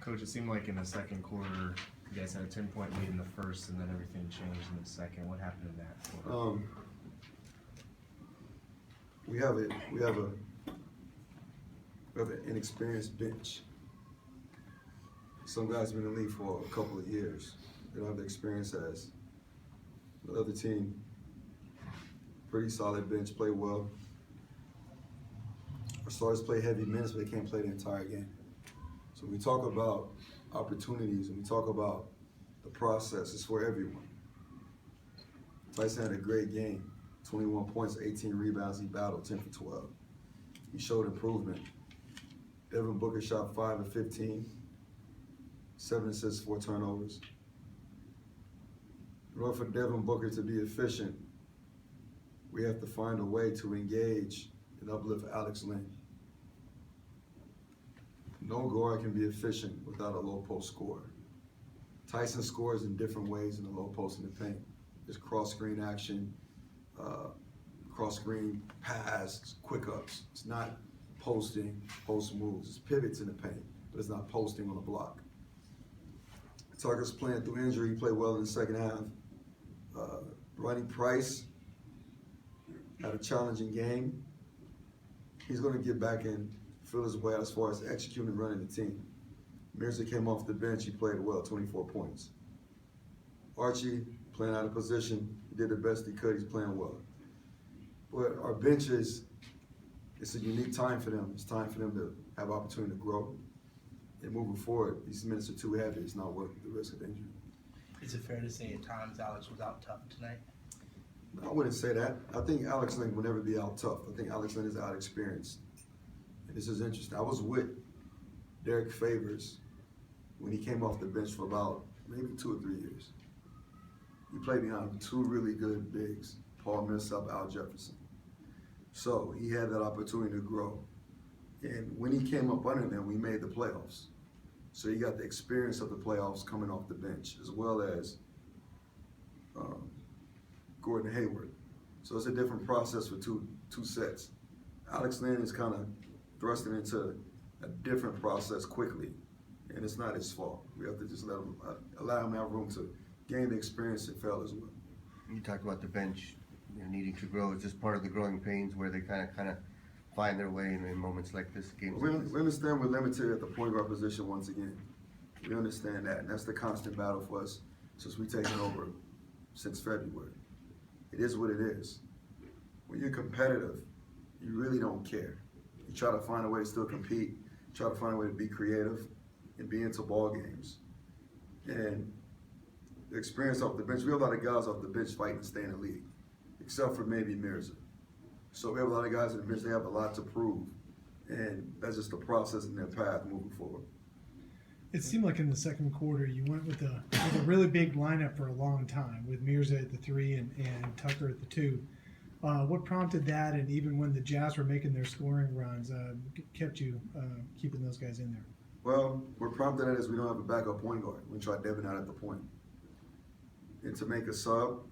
Coach, it seemed like in the second quarter, you guys had a 10-point lead in the first, and then everything changed in the second. What happened in that quarter? We have an inexperienced bench. Some guys have been in the league for a couple of years. They don't have the experience as the other team. Pretty solid bench, play well. Our starters play heavy minutes, but they can't play the entire game. So when we talk about opportunities and we talk about the process, it's for everyone. Tyson had a great game, 21 points, 18 rebounds, he battled 10 for 12. He showed improvement. Devin Booker shot 5 of 15, 7 assists, 4 turnovers. In order for Devin Booker to be efficient, we have to find a way to engage and uplift Alex Len. No guard can be efficient without a low post scorer. Tyson scores in different ways in the low post and the paint. There's cross screen action, cross screen pass, quick ups. It's not posting, post moves. It's pivots in the paint, but it's not posting on the block. Tucker's playing through injury. He played well in the second half. Ronnie Price had a challenging game. He's going to get back and feel his way as far as executing and running the team. Mirza came off the bench. He played well, 24 points. Archie, playing out of position, he did the best he could. He's playing well. But our benches, it's a unique time for them. It's time for them to have opportunity to grow. And moving forward, these minutes are too heavy. It's not worth the risk of injury. Is it fair to say at times Alex was out tough tonight? No, I wouldn't say that. I think Alex Len will never be out tough. I think Alex Len is out experienced. And this is interesting. I was with Derek Favors when he came off the bench for about maybe 2 or 3 years. He played behind 2 really good bigs, Paul Millsap, Al Jefferson. So he had that opportunity to grow. And when he came up under them, we made the playoffs. So he got the experience of the playoffs coming off the bench, as well as Gordon Hayward. So it's a different process for two sets. Alex Len is kind of thrusting into a different process quickly, and it's not his fault. We have to just allow him to have room to gain the experience and fail as well. You talked about the bench, needing to grow. It's just part of the growing pains where they kind of find their way in moments like this game. We understand we're limited at the point guard position once again. We understand that, and that's the constant battle for us since we've taken over since February. It is what it is. When you're competitive, you really don't care. You try to find a way to still compete, try to find a way to be creative and be into ball games. And the experience off the bench, we have a lot of guys off the bench fighting to stay in the league, except for maybe Mirza. So we have a lot of guys in the bench, they have a lot to prove. And that's just the process in their path moving forward. It seemed like in the second quarter you went with a really big lineup for a long time with Mirza at the 3 and Tucker at the 2. What prompted that, and even when the Jazz were making their scoring runs, kept you keeping those guys in there? Well, what prompted that is we don't have a backup point guard. We tried Devin out at the point. And to make a sub,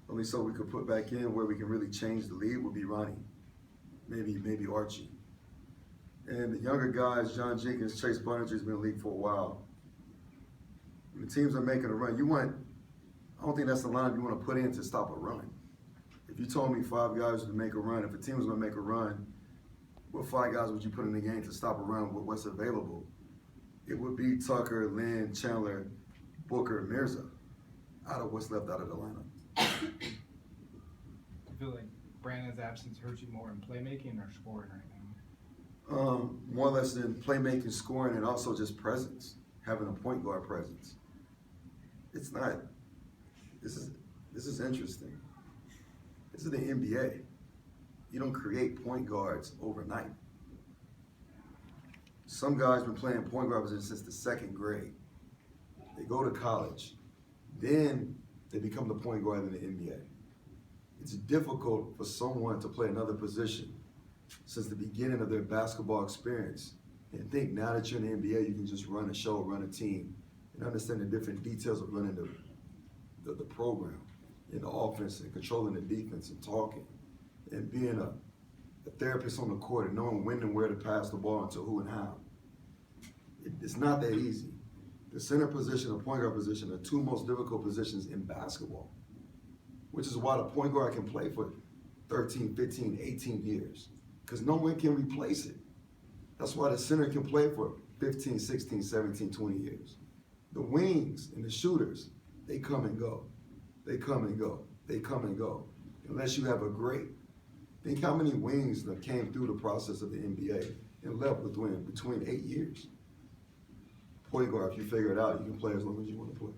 only so we could put back in where we can really change the lead would be Ronnie, maybe Archie. And the younger guys, John Jenkins, Chase Buninger, has been in the league for a while. When the teams are making a run, I don't think that's the lineup you want to put in to stop a run. If you told me 5 guys to make a run, if a team was going to make a run, what 5 guys would you put in the game to stop a run with what's available? It would be Tucker, Lynn, Chandler, Booker, Mirza, out of what's left out of the lineup. I feel like Brandon's absence hurts you more in playmaking or scoring right now? More or less than playmaking, scoring, and also just presence, having a point guard presence. It's not. This is interesting. This is the NBA. You don't create point guards overnight. Some guys been playing point guard position since the 2nd grade. They go to college, then they become the point guard in the NBA. It's difficult for someone to play another position since the beginning of their basketball experience and think now that you're in the NBA, you can just run a show, run a team, and understand the different details of running the program in the offense and controlling the defense and talking and being a therapist on the court and knowing when and where to pass the ball and to who and how. it's not that easy. The center position or point guard position are two most difficult positions in basketball, which is why the point guard can play for 13, 15, 18 years, because no one can replace it. That's why the center can play for 15, 16, 17, 20 years. The wings and the shooters, they come and go. They come and go. They come and go. Unless you have a great, think how many wings that came through the process of the NBA and left between 8 years. Point guard, if you figure it out, you can play as long as you want to play.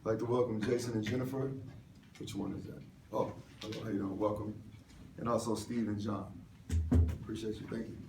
I'd like to welcome Jason and Jennifer. Which one is that? Oh, hello, how you doing? Welcome. And also Steve and John. Appreciate you, thank you.